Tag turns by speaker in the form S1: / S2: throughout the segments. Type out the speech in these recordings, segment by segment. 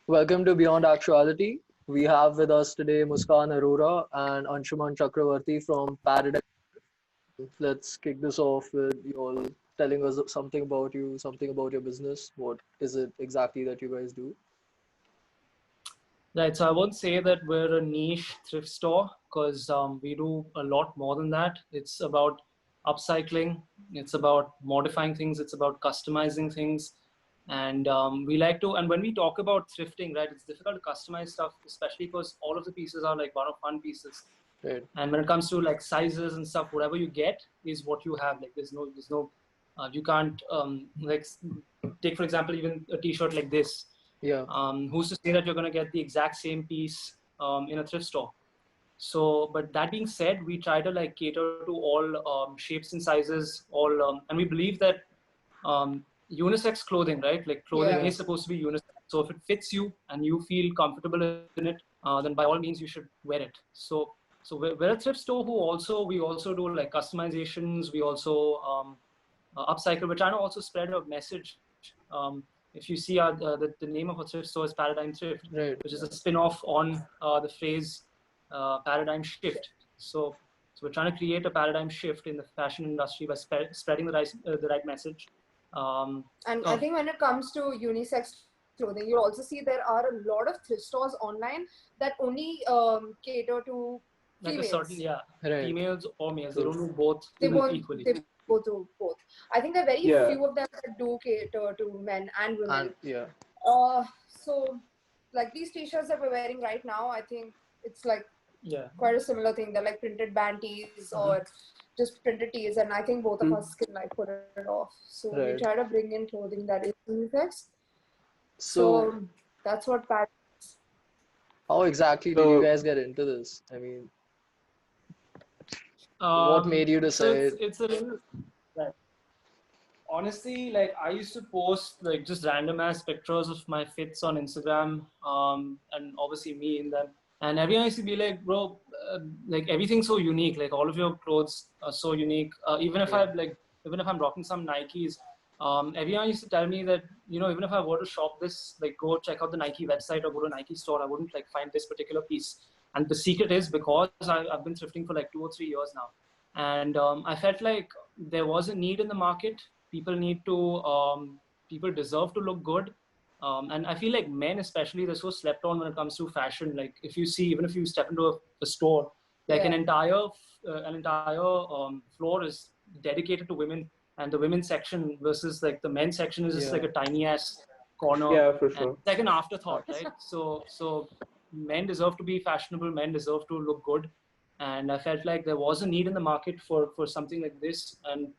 S1: Welcome to Beyond Actuality. We have with us today Muskaan Arora and Anshuman Chakravarty from Paradise. Let's kick this off with you all telling us something about you, something about your business. What is it exactly that you guys do?
S2: Right, so I won't say that we're a niche thrift store because we do a lot more than that. It's about upcycling, it's about modifying things, it's about customizing things. And we like to, and when we talk about thrifting, right, it's difficult to customize stuff, especially because all of the pieces are like one-of-one pieces.
S1: Right.
S2: And when it comes to like sizes and stuff, whatever you get is what you have. Like there's no, you can't like take for example even a T-shirt like this.
S1: Yeah.
S2: Who's to say that you're going to get the exact same piece in a thrift store? So, but that being said, we try to like cater to all shapes and sizes, all, and we believe that unisex clothing, right? Like clothing is supposed to be unisex. So if it fits you and you feel comfortable in it, then by all means you should wear it. So we're a thrift store we also do like customizations. We also upcycle. We're trying to also spread a message. If you see the name of our thrift store is Paradime Thrift,
S1: Right.
S2: which is a spin-off on the phrase paradigm shift. So we're trying to create a paradigm shift in the fashion industry by spreading the right message.
S3: And I think when it comes to unisex clothing, you'll also see there are a lot of thrift stores online that only cater to
S2: like
S3: females.
S2: a certain
S1: Right.
S2: females or males.
S1: True.
S2: They don't do both equally.
S3: They both do both. I think there are very
S4: Yeah.
S3: few of them that do cater to men and women.
S1: And
S3: So like these t-shirts that we're wearing right now, I think it's like
S2: Yeah.
S3: quite a similar thing. They're like printed band tees or just printed tees, and I think both of us can like put it off. So we
S1: Right.
S3: try to bring in clothing that is unisex.
S1: So,
S3: That's what Pat.
S1: how exactly did you guys get into this? I mean, what made you
S2: So
S1: decide?
S2: it's a little. Right. Honestly, like I used to post like just random ass pictures of my fits on Instagram, and obviously me in them. And everyone used to be like, bro, like everything's so unique. Like all of your clothes are so unique. Even if even if I'm rocking some Nikes, everyone used to tell me that, you know, even if I were to shop this, like go check out the Nike website or go to a Nike store, I wouldn't like find this particular piece. And the secret is because I've been thrifting for like 2 or 3 years now. And I felt like there was a need in the market. People need to, people deserve to look good. And I feel like men especially, they're so slept on when it comes to fashion. Like if you see, even if you step into a store, like an entire floor is dedicated to women, and the women's section versus like the men's section is just like a tiny ass corner.
S4: Yeah, for sure.
S2: It's like an afterthought, right? So men deserve to be fashionable, men deserve to look good. And I felt like there was a need in the market for something like this. And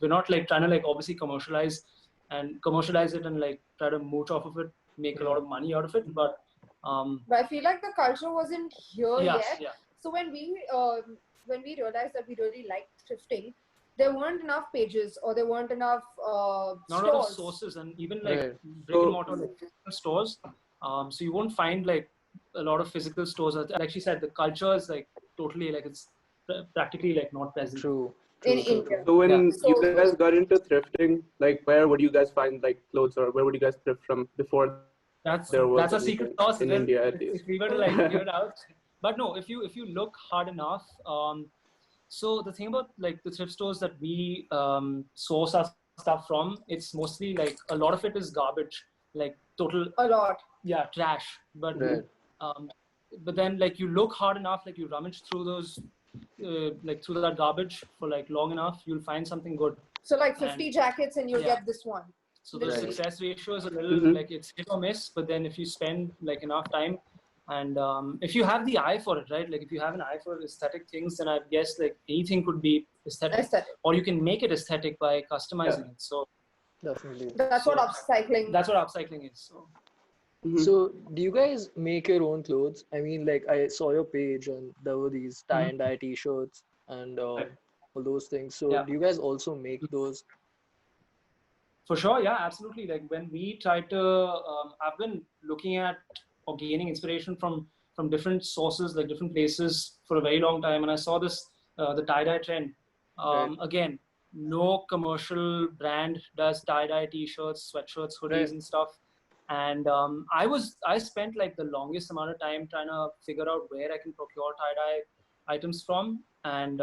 S2: we're not like trying to like obviously commercialize it and like try to mooch off of it, make a lot of money out of it. But
S3: I feel like the culture wasn't here yet.
S2: Yeah.
S3: So when we realized that we really liked thrifting, there weren't enough pages or there weren't enough
S2: not a lot of
S3: stores.
S2: sources, and even like brick
S4: So-
S2: and mortar like physical stores. So you won't find like a lot of physical stores. Like she said, the culture is like totally like it's practically like not present.
S1: True.
S3: In India.
S4: So when you
S3: So-
S4: guys got into thrifting, like where would you guys find like clothes, or where would you guys thrift from before
S2: That's
S4: there was
S2: a
S4: anything
S2: secret sauce
S4: in India at least?
S2: if we were to like figure it out. But no, if you look hard enough, so the thing about like the thrift stores that we source our stuff from, it's mostly like a lot of it is garbage, like total
S3: A lot.
S2: trash. But
S1: Right.
S2: but then like you look hard enough, like you rummage through those like through that garbage for like long enough, you'll find something good.
S3: So like 50 jackets and you'll
S2: Yeah.
S3: get this one.
S2: So the
S1: Right.
S2: success ratio is a little like it's hit or miss, but then if you spend like enough time and if you have the eye for it, right? Like if you have an eye for aesthetic things, then I guess like anything could be aesthetic. Or you can make it aesthetic by customizing it. So
S1: Definitely.
S3: That's what upcycling.
S2: that's what upcycling is. So
S1: So, do you guys make your own clothes? I mean, like I saw your page and there were these tie and dye T-shirts and all those things. So,
S2: Yeah.
S1: do you guys also make those?
S2: for sure, yeah, absolutely. Like when we try to, I've been looking at or gaining inspiration from different sources, like different places for a very long time, and I saw this the tie-dye trend. Again, no commercial brand does tie-dye T-shirts, sweatshirts, hoodies, and stuff. And I spent like the longest amount of time trying to figure out where I can procure tie-dye items from, and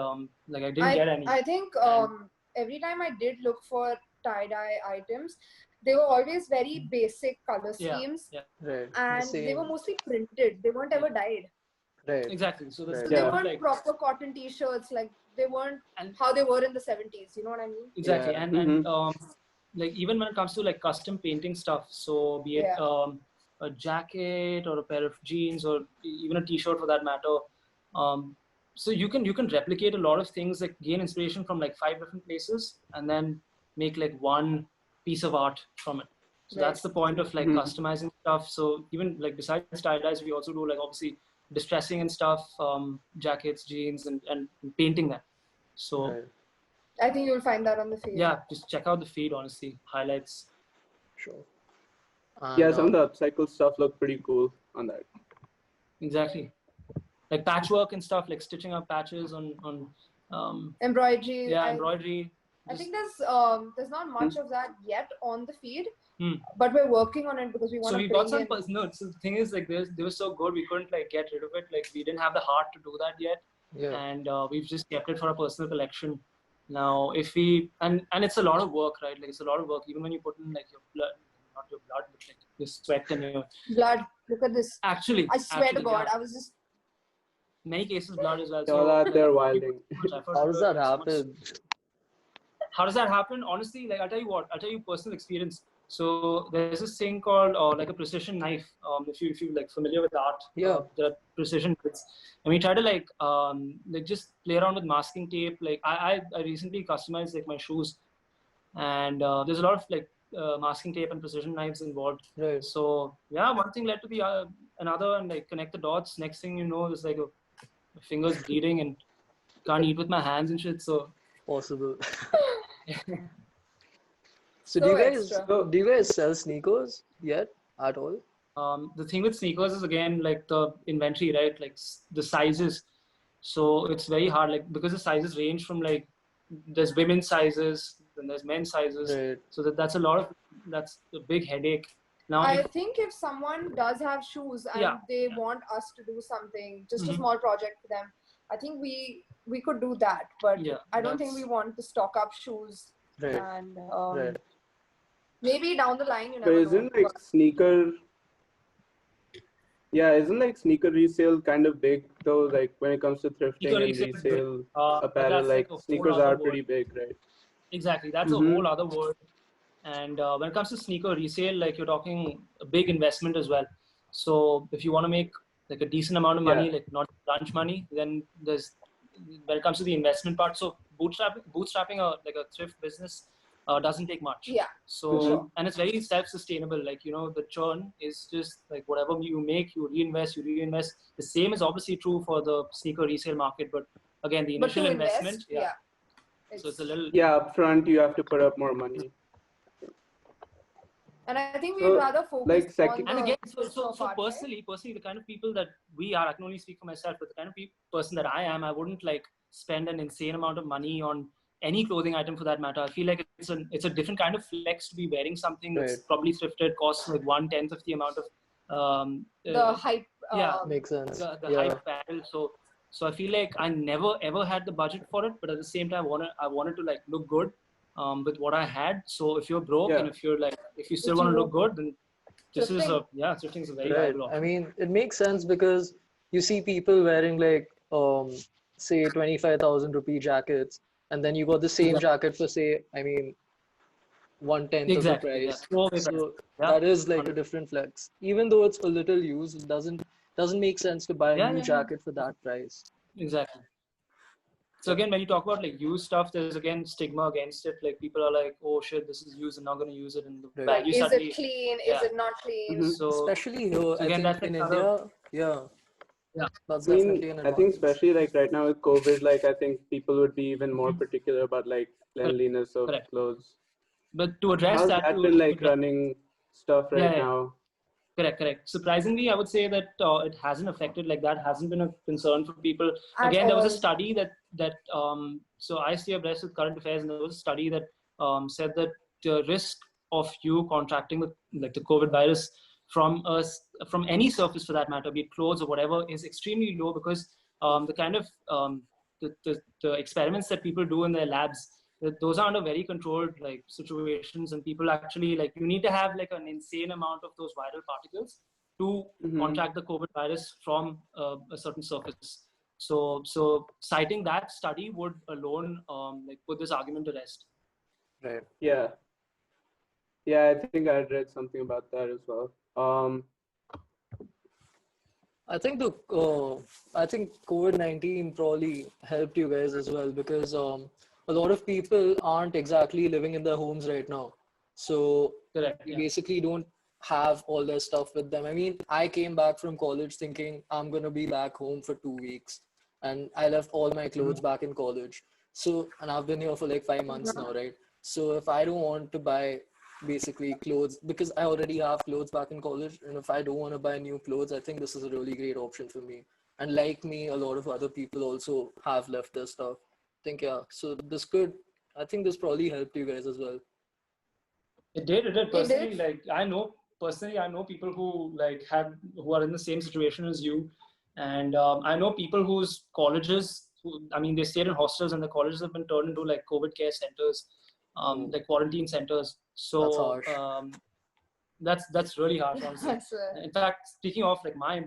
S2: like I didn't get any.
S3: I think every time I did look for tie-dye items, they were always very basic color schemes,
S1: Right.
S3: and they were mostly printed. They weren't ever dyed.
S1: Right.
S2: Exactly. So that's
S3: They weren't proper cotton t-shirts, like they weren't how they were in the 70s. You know what I mean?
S2: Exactly. And like even when it comes to like custom painting stuff, so be it a jacket or a pair of jeans or even a t-shirt for that matter, so you can replicate a lot of things, like gain inspiration from like 5 different places and then make like one piece of art from it. So that's the point of like customizing stuff. So even like besides tie-dyes, we also do like obviously distressing and stuff, jackets, jeans, and painting them. So
S3: I think you'll find that on the feed.
S2: Yeah, just check out the feed, honestly. Highlights.
S1: Sure.
S4: Yeah, some of the upcycle stuff look pretty cool on that.
S2: Exactly. Like patchwork and stuff, like stitching up patches on
S3: embroidery.
S2: Yeah, embroidery.
S3: I think there's not much of that yet on the feed, but we're working on it because we want to.
S2: So we got some no. So the thing is, like, they were so good, we couldn't like get rid of it. Like, we didn't have the heart to do that yet.
S1: Yeah.
S2: And we've just kept it for our personal collection. Now, if we and it's a lot of work, right? Like, it's a lot of work. Even when you put in like your blood, not your blood, but like your sweat and your
S3: blood. Look at this.
S2: Actually,
S3: I swear to God,
S2: yeah.
S3: I was just.
S2: Many cases blood as well.
S4: So all out there wilding.
S1: How does that happen?
S2: How does that happen? Honestly, like I'll tell you what. I'll tell you personal experience. So there's this thing called like a precision knife. If you like familiar with art, there are precision bits, and we try to like just play around with masking tape. Like I recently customized like my shoes, and there's a lot of like masking tape and precision knives involved.
S1: Right.
S2: So yeah, one thing led to the another, and like connect the dots. Next thing you know, there's like my fingers bleeding and can't eat with my hands and shit. So
S1: possible. So do you guys sell sneakers yet at all?
S2: The thing with sneakers is again like the inventory, right? Like the sizes. So it's very hard, like because the sizes range from like there's women's sizes, then there's men's sizes.
S1: Right.
S2: So that's a big headache. Now
S3: I think if someone does have shoes and they want us to do something, just a small project for them, I think we could do that. But I don't think we want to stock up shoes.
S1: Right.
S3: And maybe down the line, you
S4: never know. Isn't like sneaker? Yeah, isn't like sneaker resale kind of big though? Like when it comes to thrifting and resale apparel, like sneakers are pretty big, right?
S2: Exactly, that's a whole other world. And when it comes to sneaker resale, like you're talking a big investment as well. So if you want to make like a decent amount of money, like not lunch money, then there's when it comes to the investment part. So bootstrapping like a thrift business doesn't take much.
S3: Yeah.
S2: So and it's very self-sustainable. Like the churn is just like whatever you make, you reinvest. The same is obviously true for the sneaker resale market, but again, the initial investment, so it's a little
S4: upfront you have to put up more money.
S3: And I think we'd rather focus on
S2: and again, so personally, the kind of people that we are, I can only speak for myself, but the kind of person that I am, I wouldn't like spend an insane amount of money on any clothing item for that matter. I feel like it's a different kind of flex to be wearing something that's probably thrifted, costs like 1/10 of the amount of
S3: the hype.
S1: Makes sense.
S2: The hype apparel. So I feel like I never ever had the budget for it, but at the same time, I wanted to like look good with what I had. So if you're broke and if you still want to look good, then this is thrifting is a very viable option.
S1: I mean, it makes sense because you see people wearing like say 25,000 rupee jackets, and then you got the same jacket for say 1/10 of the price. So that is like a different flex. Even though it's a little used, it doesn't make sense to buy a new jacket for that price.
S2: Exactly. So again, when you talk about like used stuff, there's again stigma against it. Like people are like, "Oh shit, this is used. I'm not going to use it." In the bag,
S3: is it clean? Is it not clean?
S2: So
S1: especially here, I think in India, that's definitely an advantage.
S4: I think especially like right now with COVID, like I think people would be even more particular about like cleanliness of clothes.
S2: But to address
S4: How's that been like running stuff right now?
S2: Correct. Surprisingly, I would say that it hasn't affected, like that hasn't been a concern for people. Again, there was a study that so I stay abreast with current affairs, and there was a study that said that the risk of you contracting the COVID virus from any surface for that matter, be it clothes or whatever, is extremely low, because the kind of the experiments that people do in their labs, those are under very controlled like situations, and people actually, like, you need to have like an insane amount of those viral particles to contract the COVID virus from a certain surface. So citing that study would alone like put this argument to rest.
S1: Right.
S4: Yeah. Yeah, I think I read something about that as well.
S1: I think COVID-19 probably helped you guys as well, because a lot of people aren't exactly living in their homes right now. So
S2: Correct,
S1: they
S2: yeah.
S1: basically don't have all their stuff with them. I mean, I came back from college thinking I'm going to be back home for 2 weeks, and I left all my clothes back in college. So, and I've been here for like 5 months now, right? So if I don't want to buy basically clothes, because I already have clothes back in college, and if I don't want to buy new clothes, I think this is a really great option for me. And like me, a lot of other people also have left their stuff. I think, yeah, so I think this probably helped you guys as well.
S2: It did personally. Like, I know people who who are in the same situation as you, and I know people whose colleges, they stayed in hostels, and the colleges have been turned into like COVID care centers, like quarantine centers. So
S1: That's harsh.
S2: That's really harsh, honestly. In fact, speaking of, like, my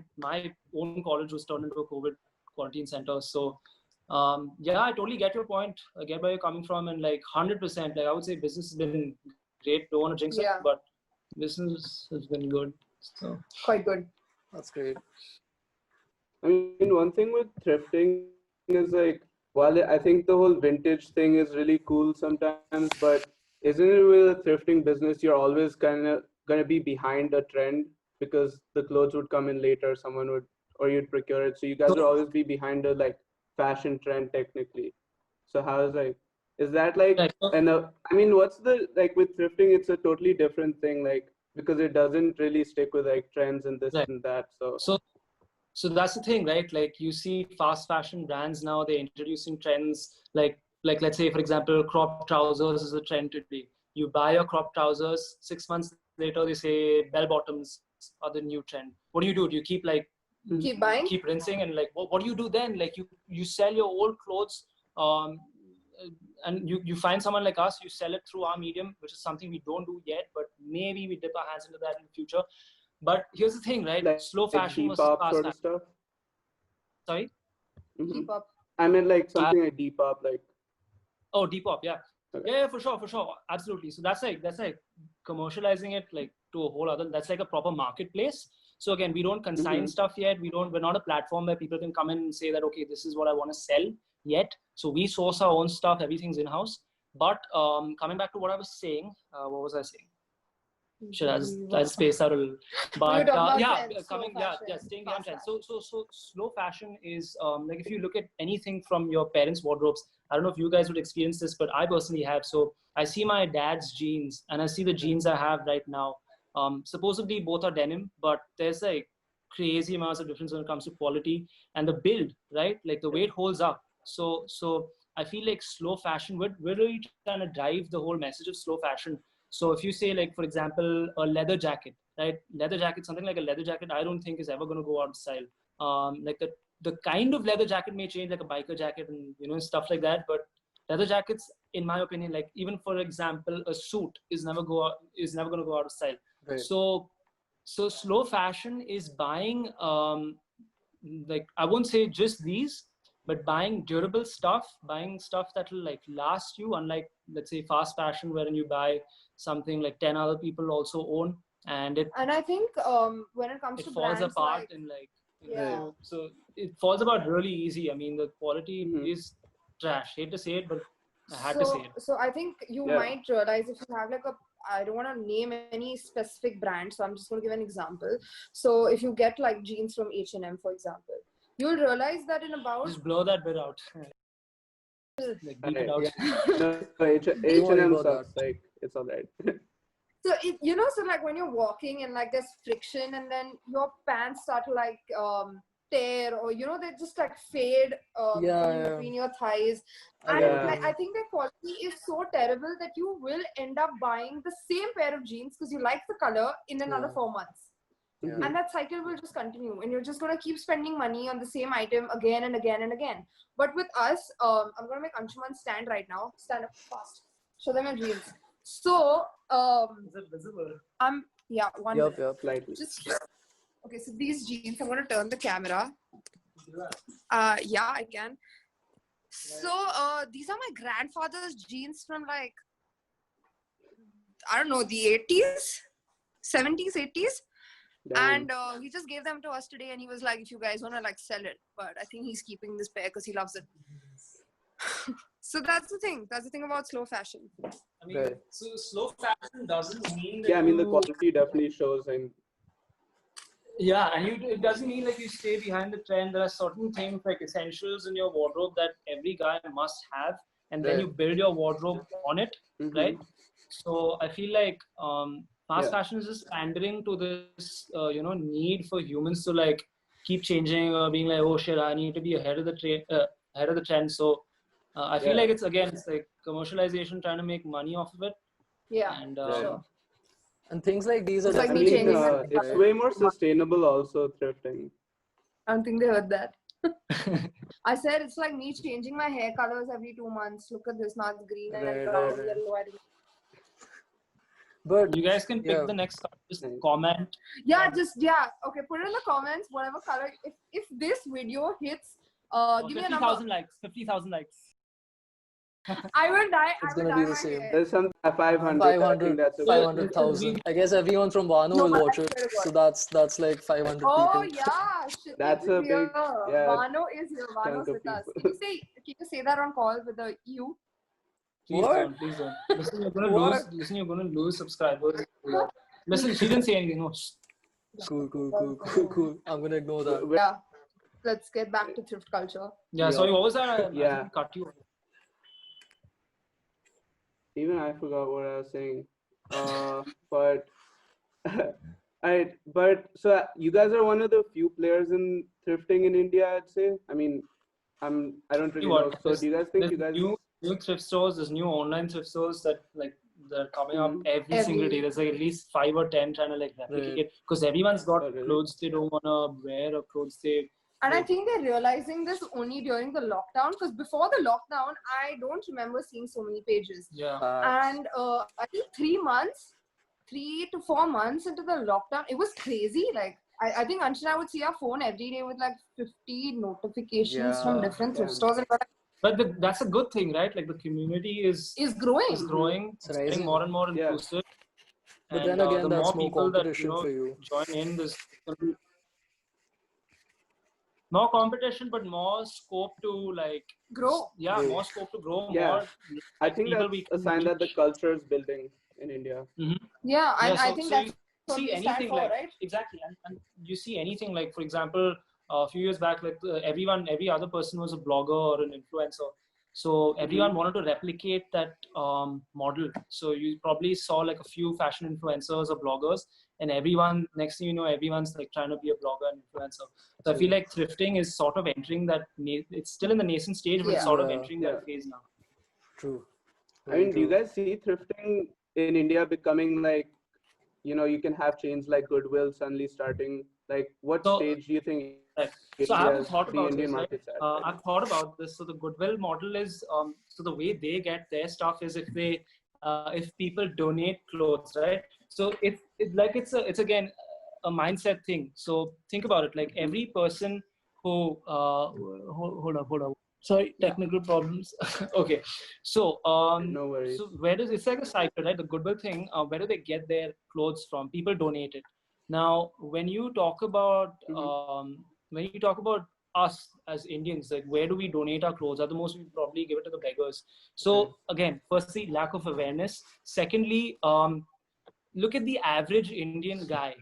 S2: own college was turned into a COVID quarantine center. So yeah, I totally get your point. I get where you're coming from, and like 100%, like I would say business has been great. Don't want to jinx it, but business has been good. So
S3: quite good.
S1: That's great.
S4: I mean, one thing with thrifting is, like, while I think the whole vintage thing is really cool sometimes, but isn't it with a thrifting business, you're always kind of going to be behind a trend, because the clothes would come in later, someone would, or you'd procure it. So you guys would always be behind a like fashion trend technically. So how is that like, and I mean, what's the, like with thrifting, it's a totally different thing, like, because it doesn't really stick with like trends and this and that.
S2: So that's the thing, right? Like, you see fast fashion brands now, they're introducing trends like let's say, for example, crop trousers is a trend today. You buy your crop trousers, 6 months later they say bell bottoms are the new trend. What do? Do you keep like
S3: keep buying,
S2: keep rinsing, and like what do you do then? Like, you sell your old clothes, and you find someone like us, you sell it through our medium, which is something we don't do yet, but maybe we dip our hands into that in the future. But here's the thing, right?
S4: Like,
S2: slow fashion versus fast
S4: sort
S2: fashion.
S4: Of stuff.
S2: Sorry?
S3: Depop.
S4: I mean, like something like Depop, like.
S2: Oh, Depop, yeah.
S4: Okay.
S2: Yeah, for sure, absolutely. So that's like commercializing it like to a whole other. That's like a proper marketplace. So again, we don't consign stuff yet. We're not a platform where people can come in and say that, okay, this is what I want to sell yet. So we source our own stuff. Everything's in house. But coming back to what I was saying, what was I saying? Should I space out a little, but staying behind trends. So slow fashion is like, if you look at anything from your parents' wardrobes, I don't know if you guys would experience this, but I personally have. So I see my dad's jeans, and I see the jeans I have right now. Supposedly both are denim, but there's like crazy amounts of difference when it comes to quality and the build, right? Like the way it holds up. So I feel like slow fashion, we're really trying to drive the whole message of slow fashion. So if you say, like, for example, a leather jacket, right? Leather jacket, something like a leather jacket, I don't think is ever going to go out of style. Like the kind of leather jacket may change, like a biker jacket and, stuff like that. But leather jackets, in my opinion, like, even for example, a suit is never going to go out of style. Right. So slow fashion is buying, like, I won't say just these, but buying durable stuff, buying stuff that will like last you, unlike, let's say, fast fashion, wherein you buy something like 10 other people also own, and
S3: I think when it comes to
S2: falls
S3: brands,
S2: apart, and so it falls apart really easy. I mean, the quality is trash. Hate to say it, but I had to say it.
S3: So I think you might realize, if you have like I don't want to name any specific brand, so I'm just going to give an example. So if you get like jeans from H&M, for example, you'll realize that in about...
S2: Just blow that bit out. Like, beep it out.
S4: H&M sucks. Like, it's all right.
S3: So so like when you're walking and like there's friction, and then your pants start to like tear, or they just like fade between your thighs. And like, I think their quality is so terrible that you will end up buying the same pair of jeans because you like the color in another 4 months. And that cycle will just continue, and you're just going to keep spending money on the same item again and again and again. But with us, I'm going to make Anshuman stand right now. Stand up fast. Show them your jeans. So,
S2: is it visible?
S3: One
S1: Yep,
S3: minute.
S4: Slightly.
S3: Okay, so these jeans, I'm going to turn the camera. Yeah, I can. So, these are my grandfather's jeans from like, I don't know, the 80s, 70s, 80s.
S4: Damn.
S3: And he just gave them to us today, and he was like, if you guys want to like sell it, but I think he's keeping this pair because he loves it. So that's the thing about slow fashion.
S2: I mean, so slow fashion doesn't mean that
S4: the quality definitely shows. And
S2: it doesn't mean like you stay behind the trend. There are certain things like essentials in your wardrobe that every guy must have, and then you build your wardrobe on it, right? So I feel like fast fashion is just pandering to this need for humans to like keep changing or being like, oh shit, I need to be ahead of the trend. So I feel like it's like commercialization, trying to make money off of it. And
S1: and things like these are
S3: It's like
S1: definitely
S3: me changing
S4: it's way more sustainable also, thrifting.
S3: I don't think they heard that. I said it's like me changing my hair colors every 2 months. Look at this, now it's green and then brown, yellow.
S1: But
S2: you guys can pick the next color. Just comment.
S3: Okay, put it in the comments, whatever color. If this video hits, give me a number.
S2: 50,000 likes. 50,000 likes.
S3: I will die.
S1: It's
S3: I will
S1: gonna
S3: dye
S1: be the
S3: my
S1: same.
S3: hair.
S4: There's some 500.
S1: 500,000. I guess everyone from Wano will watch it. So that's like 500 people.
S3: Oh yeah, shit.
S4: That's a big
S3: Wano is here. Wano's with us. Can you say that on call with the you?
S2: Please don't. Listen, you're gonna lose subscribers. Listen, she didn't say anything. No.
S1: Cool. I'm gonna ignore that.
S3: Yeah. Let's get back to thrift culture.
S2: Sorry, what was that? I cut you.
S4: Even I forgot what I was saying. But but so you guys are one of the few players in thrifting in India, I'd say. I mean, I don't really know. So do you guys think
S2: new thrift stores, there's new online thrift stores that like they're coming up every single day. There's like at least 5 or 10 trying to like replicate because everyone's got clothes they don't wanna wear or clothes they.
S3: And I think they're realizing this only during the lockdown, because before the lockdown, I don't remember seeing so many pages. And I think 3 to 4 months into the lockdown, it was crazy. Like I think Anshuman and I would see our phone every day with like 50 notifications from different thrift stores.
S2: But that's a good thing, right? Like the community is growing. It's getting more and more inclusive.
S1: But then again, that's more competition for you.
S2: Join in this. More competition, but more scope to like
S3: grow.
S2: More scope to grow.
S4: Yeah,
S2: more,
S4: I think that's a sign that the culture is building in India.
S3: I think that's what
S2: see
S3: we
S2: anything
S3: stand for,
S2: like
S3: right?
S2: exactly, and you see anything like, for example, a few years back, like every other person was a blogger or an influencer. So everyone wanted to replicate that model. So you probably saw like a few fashion influencers or bloggers, and everyone, next thing you know, everyone's like trying to be a blogger and influencer. So I feel like thrifting is sort of entering that, it's still in the nascent stage, but it's sort of entering that phase now.
S1: True.
S4: I mean, do you guys see thrifting in India becoming like, you can have chains like Goodwill suddenly starting? Like, what stage do you think?
S2: So I haven't thought about this. I've thought about this. So the Goodwill model is, so the way they get their stuff is if people donate clothes, right? So it's again a mindset thing. So think about it. Like every person who hold up. Sorry, technical problems. Okay, so
S4: no worries.
S2: So it's like a cycle, right? The Goodwill thing. Where do they get their clothes from? People donate it. Now, when you talk about us as Indians, like where do we donate our clothes? At the most, we probably give it to the beggars. So again, firstly, lack of awareness. Secondly, look at the average Indian guy.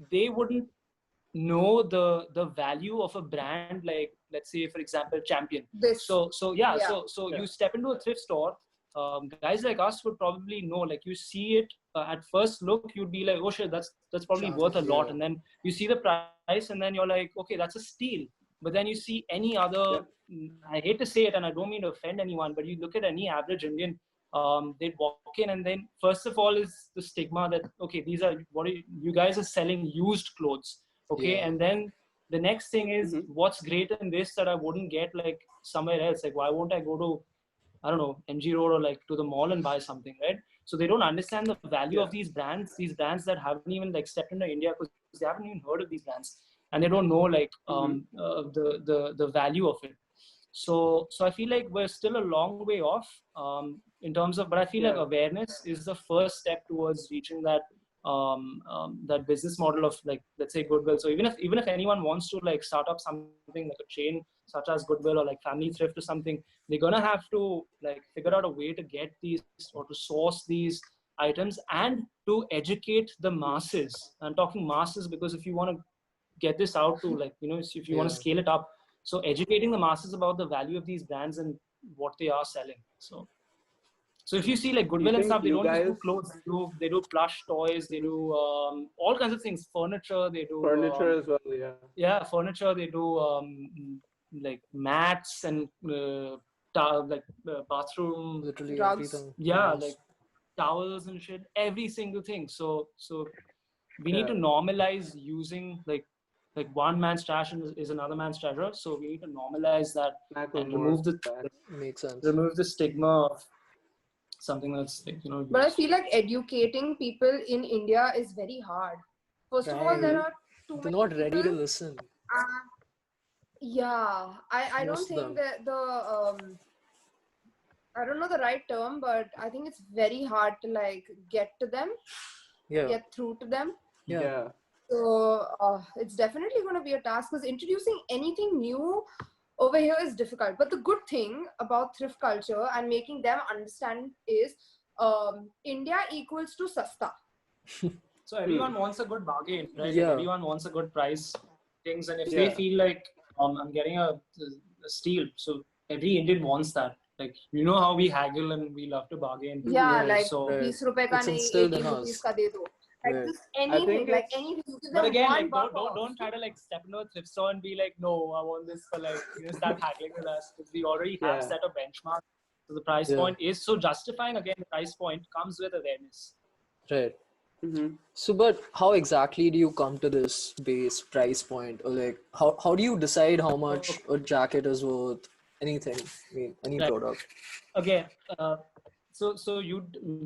S2: They wouldn't know the value of a brand like, let's say, for example, Champion. So you step into a thrift store. Guys like us would probably know, like you see it at first look, you'd be like, oh shit, that's probably worth a lot. And then you see the price and then you're like, okay, that's a steal. But then you see any other, I hate to say it and I don't mean to offend anyone, but you look at any average Indian, they'd walk in and then first of all is the stigma that, okay, these are, you guys are selling used clothes. Okay.
S1: Yeah.
S2: And then the next thing is what's great in this that I wouldn't get like somewhere else. Like, why won't I go to, I don't know, MG Road or like to the mall and buy something, right? So they don't understand the value of these brands that haven't even like stepped into India because they haven't even heard of these brands and they don't know like the value of it. So I feel like we're still a long way off in terms of, but I feel like awareness is the first step towards reaching that that business model of like, let's say Goodwill. So even if anyone wants to like start up something like a chain such as Goodwill or like Family Thrift or something, they're gonna have to like figure out a way to get these or to source these items and to educate the masses. I'm talking masses because if you want to get this out to like, if you want to scale it up, so educating the masses about the value of these brands and what they are selling. So if you see like Goodwill and stuff, they don't just do clothes. They do plush toys. They do all kinds of things. Furniture. They do
S4: furniture as well. Yeah.
S2: Yeah, furniture. They do like mats and bathroom.
S1: Literally
S3: Drugs.
S1: everything.
S2: Yeah, like towels and shit. Every single thing. So we need to normalize using like one man's trash is another man's treasure. So we need to normalize that and remove
S1: makes sense.
S2: Remove the stigma of something that's like,
S3: But I feel like educating people in India is very hard. First of all, there are
S1: they're not ready to listen.
S3: Yeah, I don't think that I don't know the right term, but I think it's very hard to like get to them, get through to them.
S1: Yeah.
S3: So it's definitely going to be a task because introducing anything new over here is difficult. But the good thing about thrift culture and making them understand is India equals to sasta.
S2: So everyone wants a good bargain, right?
S1: Yeah.
S2: Everyone wants a good price things, and if they feel like I'm getting a steal, so every Indian wants that. Like, how we haggle and we love to bargain.
S3: Yeah, like
S2: so
S3: 20 rupees ka nahi, 80 rupees ka de do. Like just anything, like anything.
S2: But again, like don't try to like step into a thrift store and be like, no, I want this for like, start haggling with us because we already have set a benchmark. So the price point is so justifying. Again, the price point comes with awareness.
S1: Right. So, but how exactly do you come to this base price point, or like how do you decide how much a jacket is worth? Anything, I mean, any product.
S2: Again, so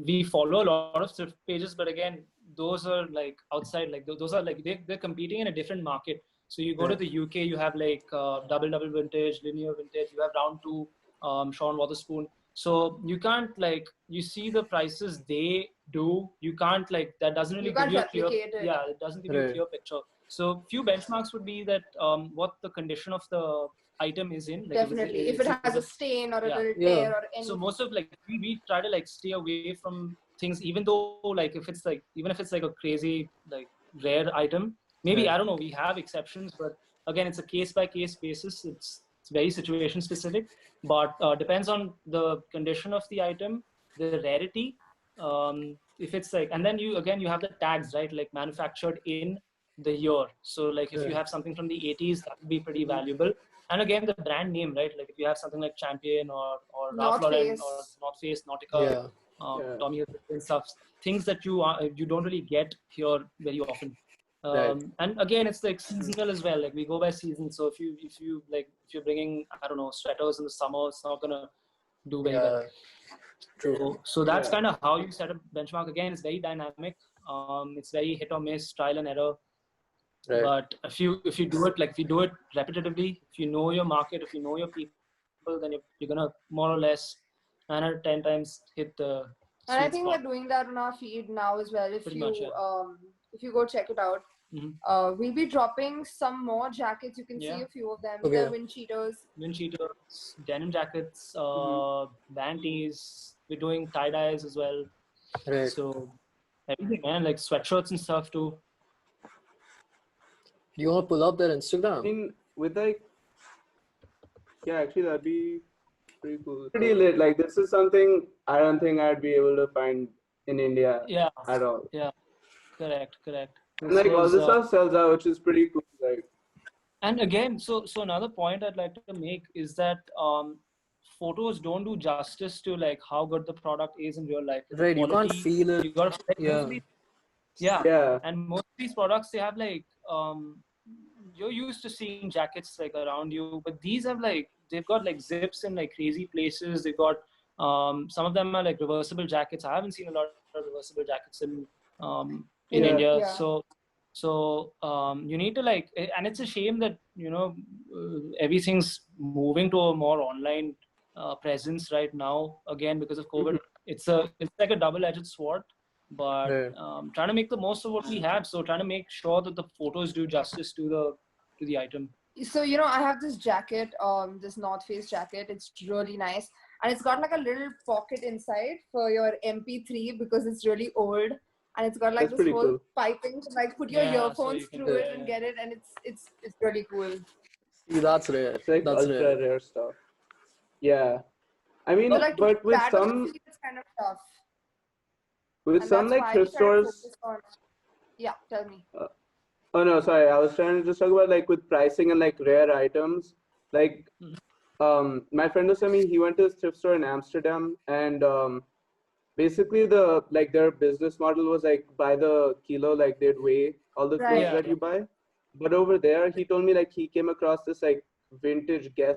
S2: we follow a lot of thrift pages, but again, those are like outside, like those are like they're competing in a different market. So you go to the UK, you have like double vintage, linear vintage, you have round two, Sean Waterspoon. So you can't like, you see the prices they do, you can't like, that doesn't really give you a clear, it doesn't give you a clear picture. So few benchmarks would be that what the condition of the item is in. Like
S3: definitely, if it has a stain or a little tear or anything.
S2: So most of like we try to like stay away from things, even though like if it's like a crazy like rare item, maybe I don't know, we have exceptions, but again it's a case by case basis. It's very situation specific, but depends on the condition of the item, the rarity. If it's like, and then you have the tags, right? Like manufactured in the year. So like if you have something from the 80s, that would be pretty valuable. And again, the brand name, right? Like if you have something like Champion or Ralph Lauren or North Face, Nautica, Tommy Hilfiger and stuff, things that you don't really get here very often. And again, it's like seasonal as well. Like we go by season. So if you're bringing, I don't know, sweaters in the summer, it's not gonna do very well.
S1: True.
S2: So that's kind of how you set a benchmark. Again, it's very dynamic. It's very hit or miss, trial and error. Right. But if you do it repetitively, if you know your market, if you know your people, then you're gonna more or less 9 out of 10 times hit the.
S3: And I think we're doing that on our feed now as well. If you go check it out, we'll be dropping some more jackets. You can see a few of them. The wind cheaters,
S2: denim jackets, band tees. We're doing tie dyes as well.
S1: Right.
S2: So everything, man, like sweatshirts and stuff too.
S1: Do you want to pull up their Instagram?
S4: I mean, with like, actually that'd be pretty cool. Pretty lit. Like this is something I don't think I'd be able to find in India at all.
S2: Yeah, correct.
S4: And like all this stuff sells out, which is pretty cool. Like,
S2: And again, so another point I'd like to make is that photos don't do justice to like how good the product is in real life. The
S1: Right, you can't
S2: quality,
S1: feel it.
S2: you got to
S1: Yeah.
S2: yeah. And most of these products, they have like you're used to seeing jackets like around you, but these have like, they've got like zips in like crazy places. They've got some of them are like reversible jackets. I haven't seen a lot of reversible jackets in India.
S3: Yeah.
S2: So you need to like, and it's a shame that everything's moving to a more online presence right now, again because of COVID. It's like a double-edged sword, but trying to make the most of what we have. So trying to make sure that the photos do justice to the item.
S3: So I have this jacket, this North Face jacket. It's really nice, and it's got like a little pocket inside for your MP3 because it's really old, and it's got like this whole
S4: cool
S3: piping to like put your earphones through it and get it, and it's really cool.
S1: See, that's rare.
S4: It's like
S1: that's
S4: ultra rare stuff. Yeah, I mean,
S3: like,
S4: but with
S3: that
S4: some,
S3: it's kind of tough.
S4: with
S3: And
S4: some
S3: that's
S4: like
S3: why
S4: thrift
S3: I try to
S4: stores.
S3: focus on. Yeah, tell me.
S4: Oh no, sorry. I was trying to just talk about like with pricing and like rare items. Like, my friend was telling me he went to this thrift store in Amsterdam, and basically their business model was like by the kilo, like they'd weigh all the clothes that you buy. But over there, he told me like he came across this like vintage Guess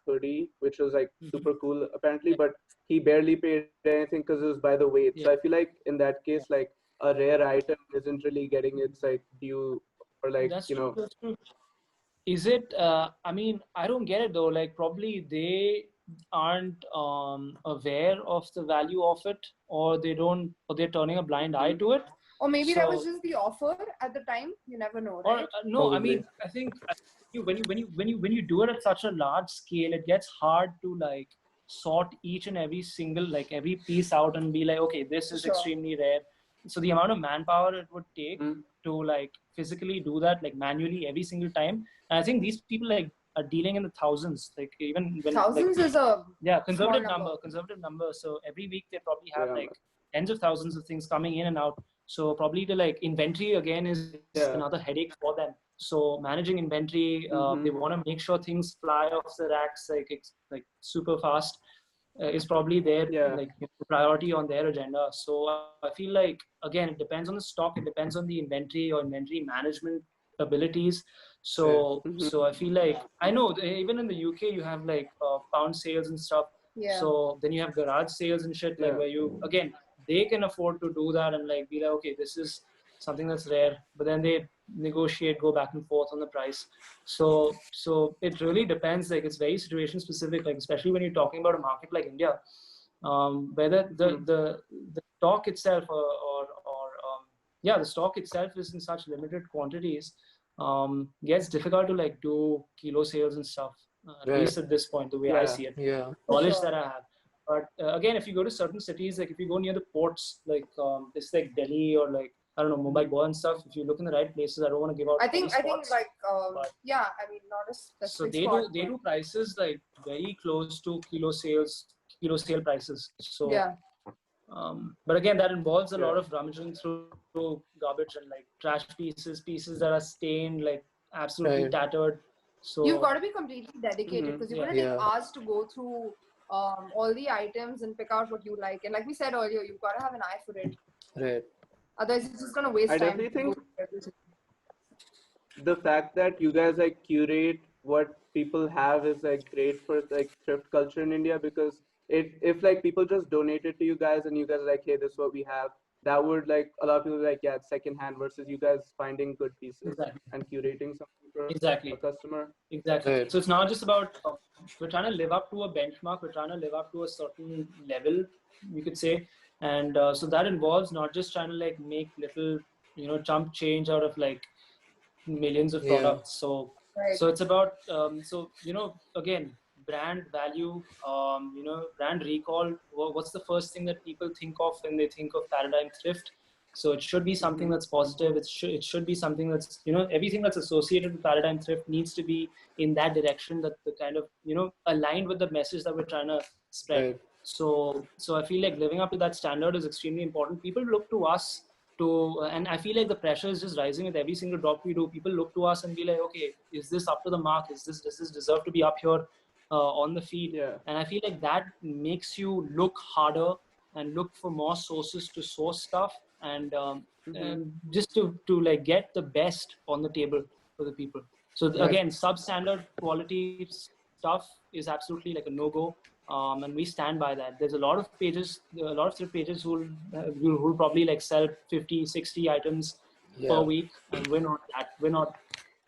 S4: hoodie, which was like super cool apparently, but he barely paid anything because it was by the weight. So I feel like in that case, like a rare item isn't really getting its like due, or like
S2: That's true. Is it? I mean, I don't get it though. Like probably they aren't aware of the value of it, or they're turning a blind eye to it.
S3: Or maybe that was just the offer at the time. You never know, right?
S2: Or no, I mean, I think when you do it at such a large scale, it gets hard to like sort each and every single, like every piece out and be like, okay, this is extremely rare. So the amount of manpower it would take to like physically do that, like manually every single time. And I think these people like are dealing in the thousands, like even when
S3: thousands is a
S2: conservative number. So every week they probably have like tens of thousands of things coming in and out. So probably the like inventory again is another headache for them. So managing inventory, they want to make sure things fly off the racks like super fast. Is probably their like priority on their agenda. So I feel like again it depends on the stock, it depends on the inventory or inventory management abilities. So so I feel like I know even in the UK you have like pound sales and stuff. So then you have garage sales and shit like where you again they can afford to do that and like be like, okay, this is something that's rare, but then they negotiate, go back and forth on the price. So it really depends. Like it's very situation specific. Like especially when you're talking about a market like India, whether the stock itself the stock itself is in such limited quantities, gets difficult to like do kilo sales and stuff. At least at this point, the way I see it, knowledge that I have. But again, if you go to certain cities, like if you go near the ports, like this like Delhi or like I don't know Mumbai, Goa and stuff. If you look in the right places, I don't want to give out.
S3: I think like I mean not a specific.
S2: So they do prices like very close to kilo sale prices. So but again, that involves a lot of rummaging through garbage and like trash pieces that are stained, like absolutely tattered. So
S3: you've got to be completely dedicated because you're going to take hours to go through all the items and pick out what you like. And like we said earlier, you've got to have an eye for it.
S1: Right.
S3: Otherwise, it's just going to waste time.
S4: I definitely think the fact that you guys like curate what people have is like great for like thrift culture in India, because if like people just donated to you guys and you guys are like, hey, this is what we have, that would like a lot of people like, yeah, it's secondhand, versus you guys finding good pieces and curating something for a customer.
S2: So it's not just about we're trying to live up to a benchmark, we're trying to live up to a certain level, you could say. And so that involves not just trying to like make little chump change out of like millions of products. So so it's about again, brand value, brand recall. What's the first thing that people think of when they think of Paradime Thrift? So it should be something that's positive. It should be something that's everything that's associated with Paradime Thrift needs to be in that direction, that the kind of aligned with the message that we're trying to spread. So I feel like living up to that standard is extremely important. People look to us and I feel like the pressure is just rising with every single drop we do. People look to us and be like, okay, is this up to the mark? Does this deserve to be up here on the feed?
S4: Yeah.
S2: And I feel like that makes you look harder and look for more sources to source stuff, and just to like get the best on the table for the people. So again, substandard quality stuff is absolutely like a no-go. And we stand by that. There's a lot of pages, a lot of thrift pages who'll probably like sell 50, 60 items per week, and we're not that. We're not.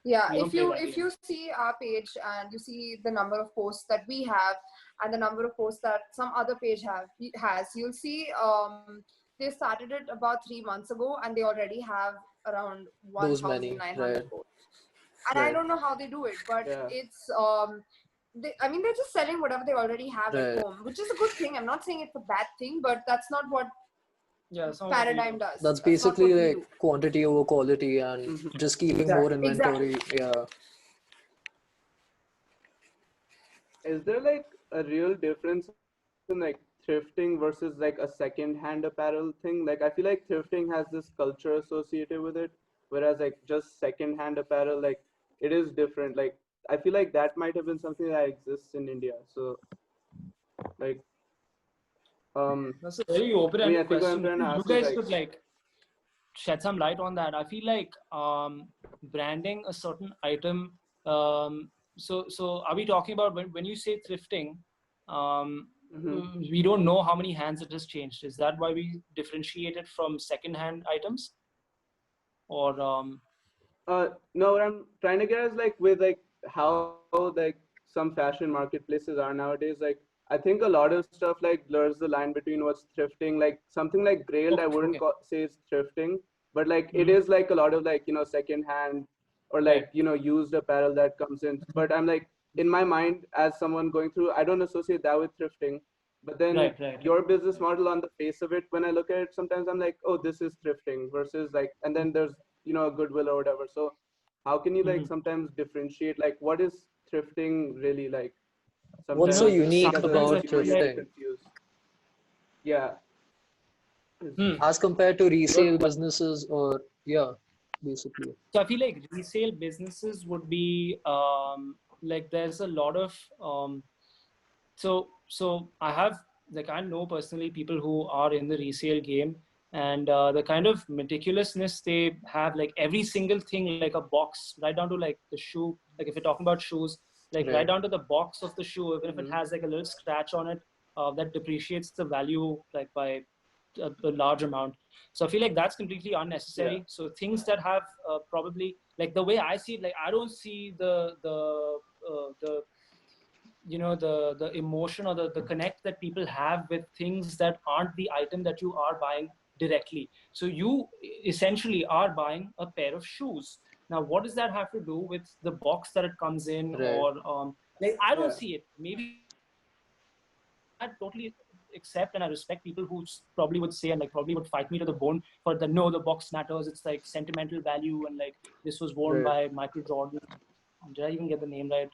S3: Yeah,
S2: we don't play that
S3: if
S2: game.
S3: you see our page and you see the number of posts that we have and the number of posts that some other page has, you'll see they started it about 3 months ago and they already have around
S1: Those many,
S3: 1,900
S1: right.
S3: posts. And I don't know how they do it, but it's they're just selling whatever they already have at home, which is a good thing. I'm not saying it's a bad thing, but that's not what Paradime does.
S1: That's basically like quantity over quality and just keeping more inventory. Yeah.
S4: Is there like a real difference in like thrifting versus like a second-hand apparel thing? Like I feel like thrifting has this culture associated with it, whereas like just second-hand apparel, like it is different. Like I feel like that might have been something that exists in India. So like
S2: that's a very open-ended question. You guys
S4: like,
S2: could like shed some light on that. I feel like branding a certain item. So are we talking about when you say thrifting? We don't know how many hands it has changed. Is that why we differentiate it from second-hand items? Or
S4: no, what I'm trying to get is like with like how like some fashion marketplaces are nowadays. Like I think a lot of stuff like blurs the line between what's thrifting. Like something like Grailed, I wouldn't say it's thrifting, but like it is like a lot of like secondhand or like used apparel that comes in. But I'm like in my mind as someone going through, I don't associate that with thrifting. But then your business model on the face of it, when I look at it, sometimes I'm like, oh, this is thrifting versus like, and then there's Goodwill or whatever. So how can you like sometimes differentiate like what is thrifting really like? Sometimes
S1: what's so unique about
S4: people
S1: thrifting?
S4: Confused. Yeah.
S1: As compared to resale businesses or basically.
S2: So I feel like resale businesses would be like there's a lot of so I know personally people who are in the resale game, and the kind of meticulousness they have, like every single thing, like a box right down to like the shoe, like if you're talking about shoes, like right down to the box of the shoe, even if it has like a little scratch on it, that depreciates the value like by a large amount. So I feel like that's completely unnecessary. So things that have probably, like the way I see it, like I don't see the emotion or the connect that people have with things that aren't the item that you are buying directly. So you essentially are buying a pair of shoes. Now, what does that have to do with the box that it comes in? Or like I don't see it. Maybe I totally accept and I respect people who probably would say and like probably would fight me to the bone for the box matters. It's like sentimental value, and like this was worn by Michael Jordan. Did I even get the name right?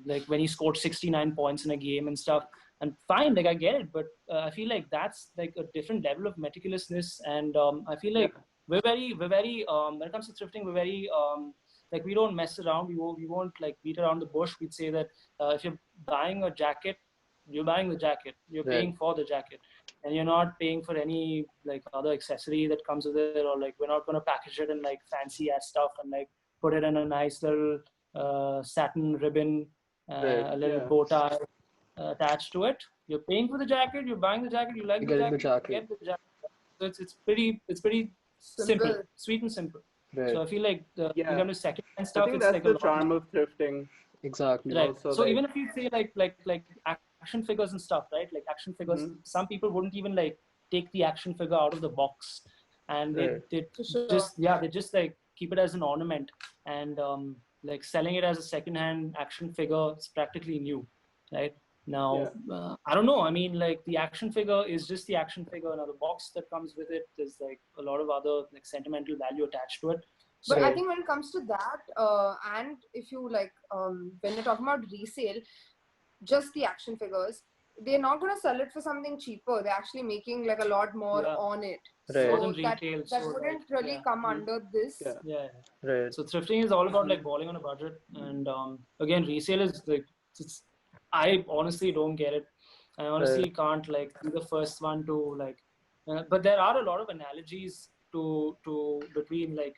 S2: Like when he scored 69 points in a game and stuff. And fine, like I get it, but I feel like that's like a different level of meticulousness. And I feel like we're very when it comes to thrifting, we're very like we don't mess around. We won't like beat around the bush. We'd say that if you're buying a jacket, you're buying the jacket. You're paying for the jacket, and you're not paying for any like other accessory that comes with it, or like we're not going to package it in like fancy ass stuff and like put it in a nice little satin ribbon, a little bow tie attached to it. You're paying for the jacket. You're buying the jacket. You like the jacket. Get the jacket. So it's pretty simple, sweet and simple. So I feel like when it comes to second-hand stuff,
S4: I think
S2: it's
S4: that's
S2: like
S4: the charm of thrifting.
S1: Exactly.
S2: Right.
S4: Also,
S2: so even if you say like action figures and stuff, right? Like action figures, some people wouldn't even like take the action figure out of the box, and they just like keep it as an ornament, and like selling it as a second-hand action figure. It's practically new, right? Now, I don't know. I mean, like the action figure is just the action figure. Now the box that comes with it, there's like a lot of other like sentimental value attached to it.
S3: But I think when it comes to that, and if you like, when you're talking about resale, just the action figures, they're not going to sell it for something cheaper. They're actually making like a lot more on it.
S1: Right.
S2: More
S3: So
S2: than
S3: that
S2: retail,
S3: that
S2: so,
S3: wouldn't
S2: like,
S3: really come under this.
S2: Yeah.
S1: Right.
S2: So thrifting is all about like balling on a budget, and again, resale is like I honestly don't get it. I honestly can't like be the first one to like. But there are a lot of analogies to between like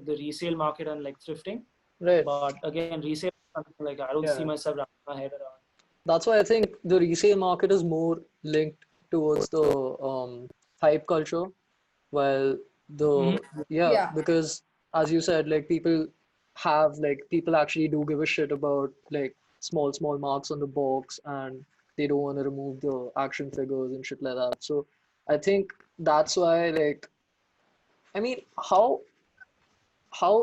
S2: the resale market and like thrifting.
S1: Right.
S2: But again, resale is something like I don't see myself wrapping my head around.
S1: That's why I think the resale market is more linked towards the hype culture, while the because as you said, like people actually do give a shit about like small marks on the box, and they don't want to remove the action figures and shit like that. So I think that's why, like, I mean, how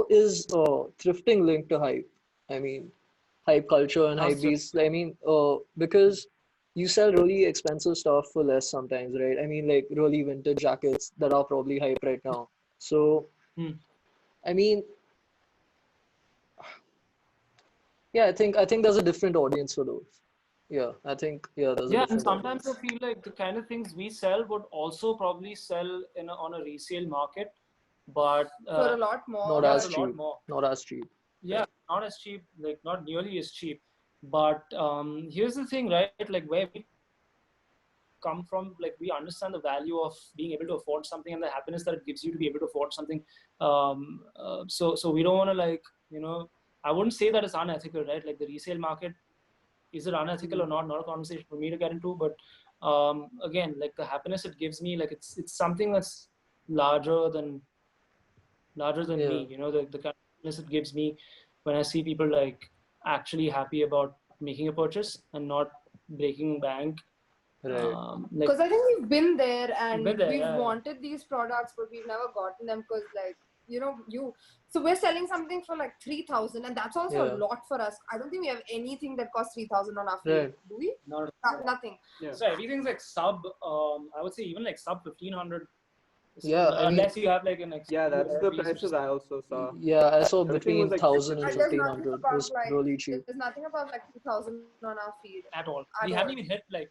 S1: is thrifting linked to hype? I mean, hype culture and hype beasts. I mean, because you sell really expensive stuff for less sometimes, right? I mean, like really vintage jackets that are probably hype right now. So, I mean, yeah, I think there's a different audience for those. Yeah, I think there's a different
S2: and sometimes
S1: audience.
S2: I feel like the kind of things we sell would also probably sell on a resale market, but
S3: for a lot more.
S1: Not as cheap. Not as cheap.
S2: Yeah, not as cheap, like not nearly as cheap. But here's the thing, right? Like where we come from, like we understand the value of being able to afford something and the happiness that it gives you to be able to afford something. So we don't want to like, I wouldn't say that it's unethical, right? Like the resale market, is it unethical or not? Not a conversation for me to get into, but again, like the happiness it gives me, like it's something that's larger than me. The kind of happiness it gives me when I see people like actually happy about making a purchase and not breaking bank.
S1: Right.
S3: Because I think we've been there and we've
S2: yeah.
S3: wanted these products, but we've never gotten them because, like, so we're selling something for like 3,000, and that's also a lot for us. I don't think we have anything that costs 3,000 on our feed, do we? Nothing.
S2: So everything's like sub. I would say even like sub 1,500.
S1: Yeah,
S2: unless you have like an
S4: that's the prices I also saw.
S1: Yeah, I saw between
S4: like
S1: 1,000 and
S3: And there's
S1: 1,500.
S3: nothing
S1: It
S3: above
S1: was really cheap.
S3: there's nothing above like 2,000 on our feed
S2: at all. We haven't even hit like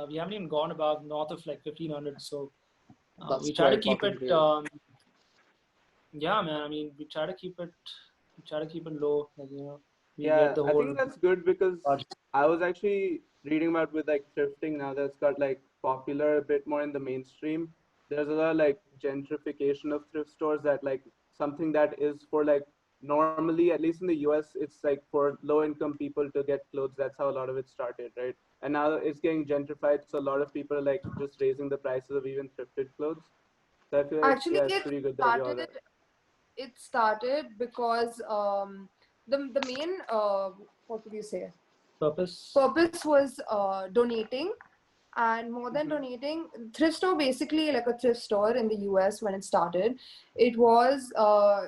S2: we haven't even gone above north of like 1,500. So we try to keep it. Yeah, man. I mean, we try to keep it. We try to keep it low. Like, we get the whole.
S4: I think that's good because I was actually reading about with like thrifting now that's got like popular a bit more in the mainstream. There's a lot of like gentrification of thrift stores that like something that is for like normally, at least in the US, it's like for low income people to get clothes. That's how a lot of it started, right? And now it's getting gentrified. So a lot of people are like just raising the prices of even thrifted clothes. So I feel like
S3: actually
S4: it's pretty good that you all
S3: it started because the main what would you say
S2: purpose
S3: was donating. And more than donating, thrift store, basically like a thrift store in the US when it started, it was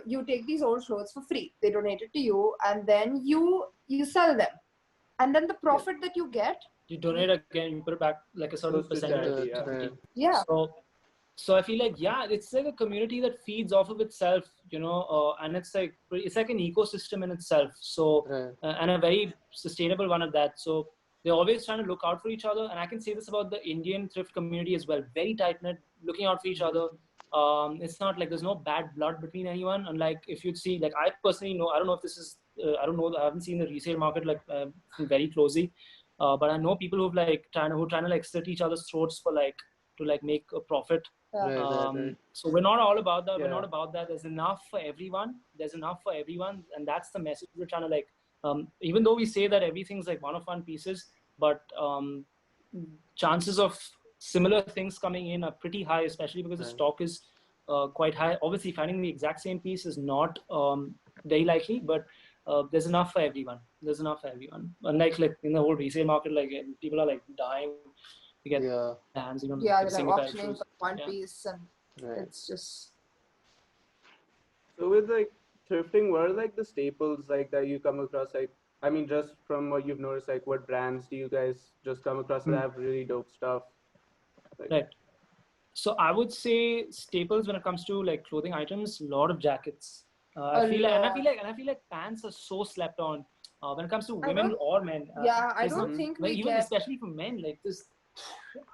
S3: you take these old clothes for free. They donate it to you, and then you sell them, and then the profit that you get,
S2: you donate again. You put it back like a certain percentage.
S3: Yeah.
S2: So I feel like it's like a community that feeds off of itself, and it's like an ecosystem in itself. So and a very sustainable one at that. So they're always trying to look out for each other, and I can say this about the Indian thrift community as well. Very tight knit, looking out for each other. It's not like there's no bad blood between anyone. Unlike if you'd see, like I personally know, I don't know if this is, I don't know, I haven't seen the resale market like very closely, but I know people who've like trying to like slit each other's throats for like to like make a profit. So we're not all about that. We're not about that. There's enough for everyone. And that's the message we're trying to like. Even though we say that everything's like one-of-one pieces, but chances of similar things coming in are pretty high, especially because the stock is quite high. Obviously, finding the exact same piece is not very likely, but there's enough for everyone. Unlike like in the whole resale market, like people are like dying to get their hands on
S3: they're like auctioning for one piece, and it's just.
S4: So with like thrifting, what are like the staples like that you come across? Like, I mean, just from what you've noticed, like what brands do you guys just come across that have really dope stuff? Like,
S2: right. So I would say staples when it comes to like clothing items, a lot of jackets. I feel like pants are so slept on. when it comes to women or men.
S3: I don't think we
S2: even
S3: get...
S2: especially for men, like this.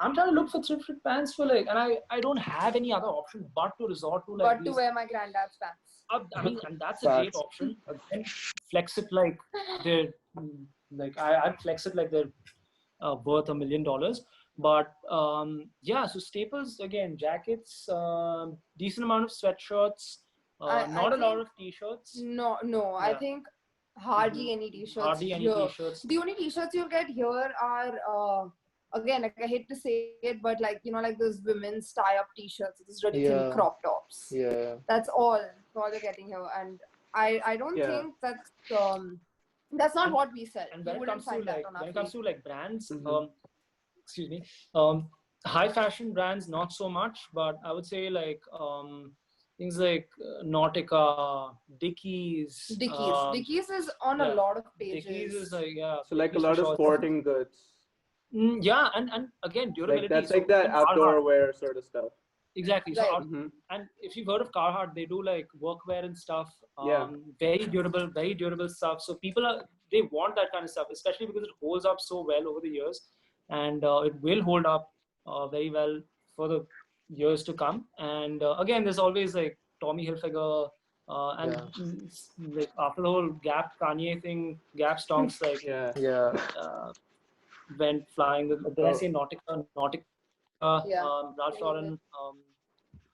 S2: I'm trying to look for thrifted pants for like, and I don't have any other option but to resort to like.
S3: But to wear my granddad's pants.
S2: I mean, and that's a great option. Again, flex it like they're like I'd flex it like they're worth $1 million. But yeah, so staples again: jackets, decent amount of sweatshirts, not a lot of t-shirts.
S3: No, I think hardly any t-shirts.
S2: Hardly any t-shirts.
S3: The only t-shirts you'll get here are again, like, I hate to say it, but like, you know, like those women's tie-up t-shirts, these really thin crop tops.
S1: Yeah.
S3: That's all they're getting here, and I don't think that's not what we sell.
S2: And when
S3: you
S2: it comes to like brands, excuse me, high fashion brands not so much, but I would say like things like Nautica, Dickies.
S3: Dickies is on a lot of pages.
S2: Dickies is like
S4: so like a lot of sporting goods.
S2: Yeah, and again durability.
S4: Like that's like that outdoor wear sort of stuff.
S2: Exactly. So and if you've heard of Carhartt, they do like workwear and stuff. Very durable stuff. So they want that kind of stuff, especially because it holds up so well over the years, and it will hold up very well for the years to come. And again, there's always like Tommy Hilfiger, and like after the whole Gap Kanye thing, Gap stonks like went flying. Did I say Nautica? Ralph Lauren.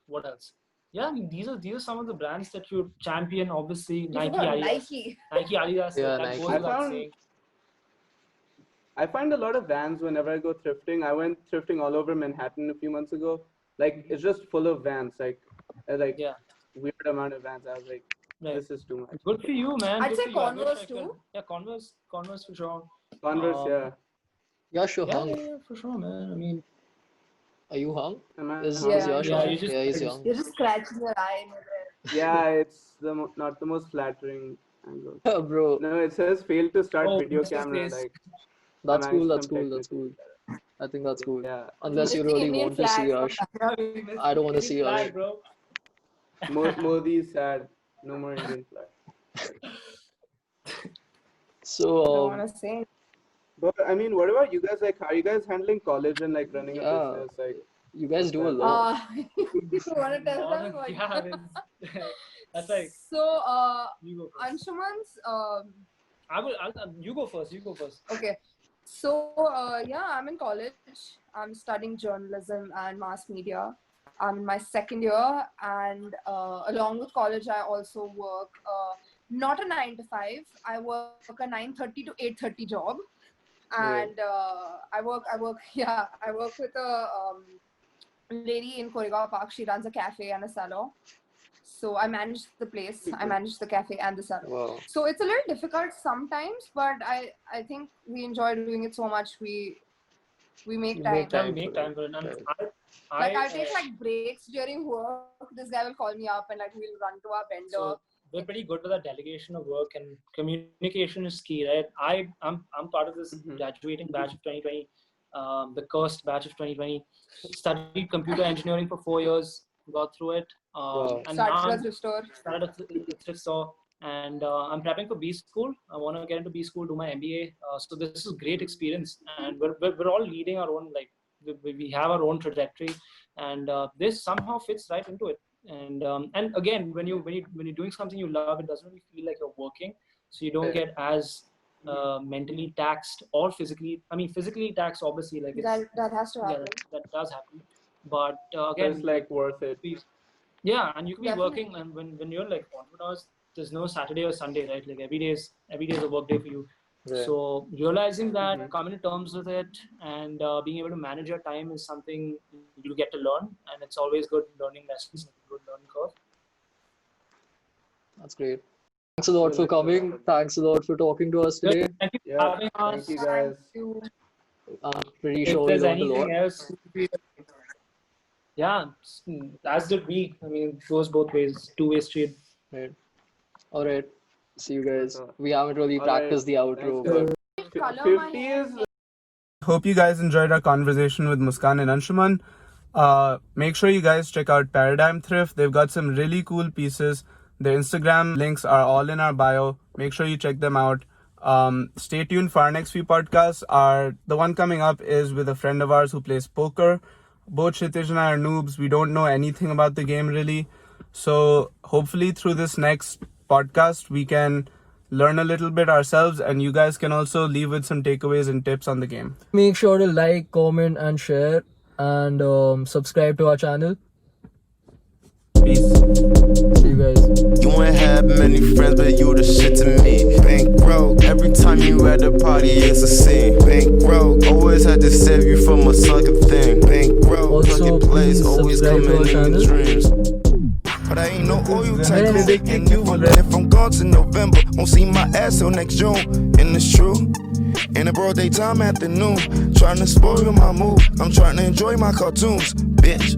S2: What else? Yeah, I mean, these are some of the brands that you champion. Obviously, Nike, Adidas. That goes without saying.
S4: I find a lot of Vans whenever I go thrifting. I went thrifting all over Manhattan a few months ago. Like it's just full of Vans. Like weird amount of Vans. I was like, this is too much.
S2: Good for you, man.
S3: I'd say Converse too.
S2: Yeah, Converse for sure.
S4: Converse,
S1: Yeah, sure, hung.
S2: Yeah, for sure, man. I mean,
S1: are you hung?
S2: He's
S1: young.
S3: You're just scratching your eye.
S4: Yeah, it's not the most flattering angle.
S1: Bro.
S4: No, it says failed to start video camera. Like
S1: that's cool. I think that's cool. Yeah. Unless you really want to see us. I don't want to see us.
S4: Modi is sad. No more Indian flag.
S1: So.
S3: I don't want to say.
S4: But I mean, what about you guys? Like, how are you guys handling college and like running a business? Like,
S1: you guys do a lot.
S3: You want to tell them?
S2: That's like.
S3: So,
S2: you go first.
S3: Anshuman's.
S2: You go first.
S3: Okay. So, I'm in college. I'm studying journalism and mass media. I'm in my second year, and along with college, I also work not a 9 to 5. I work a 9:30 to 8:30 job. And I work with a lady in Koregaon Park. She runs a cafe and a salon. So I manage the place. I manage the cafe and the salon.
S1: Wow.
S3: So it's a little difficult sometimes, but I think we enjoy doing it so much. We make time.
S2: We make time for it.
S3: I take like breaks during work. This guy will call me up and like we'll run to our vendor.
S2: So we're pretty good with our delegation of work, and communication is key, right? I'm part of this graduating batch of 2020, the cursed batch of 2020. Studied computer engineering for 4 years, got through it. And
S3: started a thrift store.
S2: Started a thrift store, and I'm prepping for B school. I want to get into B school, do my MBA. So this is great experience, and we're all leading our own, like we have our own trajectory, and this somehow fits right into it. And again, when you're doing something you love, it doesn't really feel like you're working, so you don't get as mentally taxed or physically. I mean, physically taxed, obviously, like
S3: that has to happen.
S2: Yeah, that does happen. But again,
S4: it's like worth it.
S2: Yeah, and you can be working, and when you're like entrepreneurs, there's no Saturday or Sunday, right? Like every day is a work day for you. Right. So realizing that, coming to terms with it, and being able to manage your time is something you get to learn, and it's always good learning lessons, good learning curve.
S1: That's great. Thanks a lot for coming. Thanks a lot for talking to us today.
S2: Thank you,
S4: thank you guys.
S1: I'm pretty sure we learned a lot.
S2: Else, yeah, as did we. I mean, it goes both ways, two-way street.
S1: Right. All right. See you guys. We haven't really practiced the outro, but
S4: 50 is. Hope you guys enjoyed our conversation with Muskaan and Anshuman. Make sure you guys check out Paradime Thrift. They've got some really cool pieces. Their Instagram links are all in our bio. Make sure you check them out. Stay tuned for our next few podcasts. The one coming up is with a friend of ours who plays poker. Both Kshitij and I are noobs. We don't know anything about the game really. So hopefully through this next podcast, we can learn a little bit ourselves, and you guys can also leave with some takeaways and tips on the game.
S1: Make sure to like, comment, and share, and subscribe to our channel.
S4: Peace.
S1: See you guys.
S5: You ain't have many friends, but you the shit to me. Bankroll, every time you at the party, it's a scene. Bankroll, always had to save you from a sucker thing. Bankroll,
S1: Also, please
S5: always
S1: subscribe to our
S5: coming in
S1: channel.
S5: dreams. But I ain't no oil type.
S1: Thank you.
S5: And if I'm gone to November, won't see my ass till next June. And it's true. In a broad daytime afternoon, trying to spoil my mood. I'm trying to enjoy my cartoons, bitch.